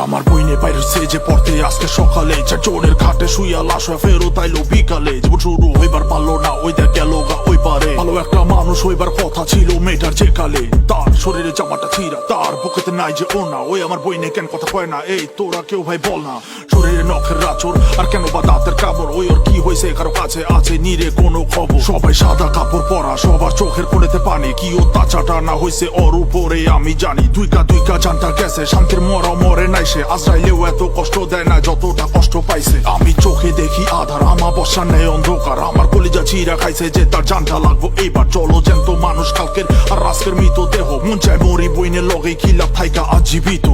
আমার বইনে বাইরেছে যে পড়তে আজকে সকালে চারজনের খাটে শুইয়া লাশ হয়ে ফেরত আইলো বিকালে। জীবন শুরু হইবার পারলো না, ওই দেখ গেল গা ওই পারে। ভালো একটা মানুষ হইবার কথা ছিল মেয়েটার যে কালে, তার শরীরে জামাটা ছিঁড়া, তার বুকেতে নাই যে ওনা। ওই আমার বইনে কেন কথা কয় না, এই তোরা কেউ ভাই বল না। শরীরে নখের রাচর আর কেন বা দাঁতের কামড়, ওই ওর কি হয়েছে কারো কাছে আছে নিরে কোনো খবর। সবাই সাদা কাপড় পরা, সবার চোখের কোণেতে পানি, কি ও তাছাটা না হয়েছে ওর উপরে আমি জানি। দুইকা জানটা গেছে, শান্তির মরা মরে নাই সে। আজরাইলেও এত কষ্ট দেয় না যতটা কষ্ট পাইছে। আমি চোখে দেখি আধার, আমার বর্ষা নেই অন্ধকার। আমার কলিজা চিরা খাইছে যে তার জানটা লাগবো এইবার। চলো জ্যান্ত মানুষ কালকের আর আজকের মৃত দেহ, মন চায় মরি বইনের লগে খিলাপ থাইকা আজীবিত।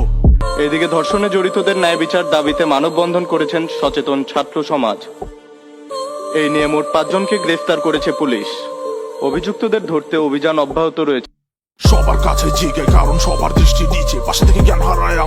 এদিকে ধর্ষণে জড়িতদের ন্যায় বিচার দাবিতে মানববন্ধন করেছেন সচেতন ছাত্র সমাজ। এই নিয়ে মোট 5 জনকে গ্রেফতার করেছে পুলিশ। অভিযুক্তদের ধরতে অভিযান অব্যাহত রয়েছে। সবার কাছে জিগে কারণ সবার দৃষ্টি নিচে, পাশে থেকে জ্ঞান হারায়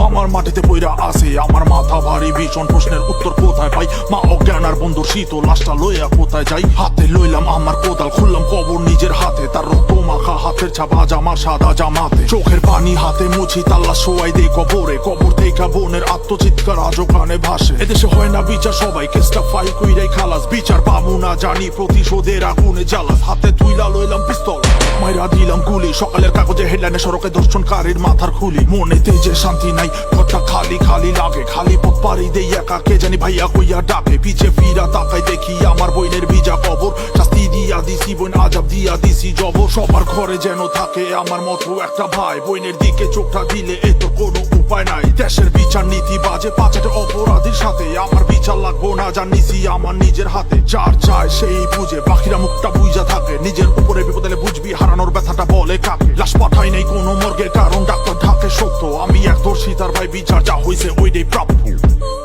আমার মাটিতে পইরা আছে। আমার মাথা ভারী ভীষণ, প্রশ্নের উত্তর কোথায় পাই? মা অজ্ঞান আর বন্ধুর শীতল লাশটা লইয়া কোথায় যাই? হাতে লইলাম আমার কোদাল, খুললাম কবর নিজের হাতে। তার রক্ত মাখা হাতের ছাপ আজ আমার সাদা জামাতে। চোখের পানি হাতে মুছি, তাল্লা শোয়াই দেই কবরে। কবর থেকে বোনের আত্মচিৎকার আজ ওখানে ভাসে। এদেশে হয় না বিচার, সবাই কেসটা ফাইল কইরাই খালাস। বিচার পাবো না জানি, প্রতিশোধের আগুনে জ্বালাস। হাতে তুইলা লইলাম পিস্তল, মাইরা দিলাম গুলি। সকালের কাগজে হেডলাইনে সড়কে ধর্ষণকারীর মাথার খুলি। মনেতে যে শান্তি নাই, ঘরটা খালি খালি লাগে। খালি পথ পাড়ি দেই একা, কে জানি ভাইয়া কইয়া ডাকে। পিছে ফিরা তাকাই দেখি আমার বইনের ভিজা কবর। শাস্তি দিয়া দিছি বোন, আজাব দিয়া দিছি জবর। সবার ঘরে যেন থাকে আমার মতো একটা ভাই, বইনের দিকে চোখটা দিলে এ তো কোনো উপায় নাই। দেশের বিচার নীতি বাজে পাঁচটা অপরাধীর সাথে, আমার বিচার লাগবো না জানিছি আমার নিজের হাতে। যার চায় সেই বুঝে, বাকিরা মুখটা বুঝা থাকে। নিজের উপরে বিপদ এলে বুঝবি হারানোর ব্যথাটা বলে কাকে। লাশ পাঠাই নাই কোনো মর্গে কারণ ডাক্তার ঢাকে সত্য। আমি এক দর্শিতার ভাই, বিচার যা হয়েছে ওইটাই প্রাপ্য।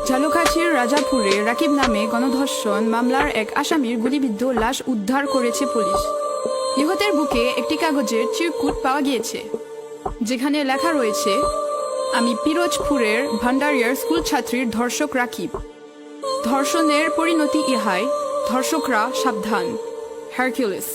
ঝালকাঠির রাজাপুরে রাকিব নামে গণধর্ষণ মামলার এক আসামির গুলিবিদ্ধ লাশ উদ্ধার করেছে পুলিশ। নিহতের বুকে একটি কাগজের চিরকুট পাওয়া গিয়েছে, যেখানে লেখা রয়েছে, আমি পিরোজপুরের ভান্ডারিয়ার স্কুল ছাত্রীর ধর্ষক রাকিব। ধর্ষণের পরিণতি ইহাই, ধর্ষকরা সাবধান। হারকিউলিস।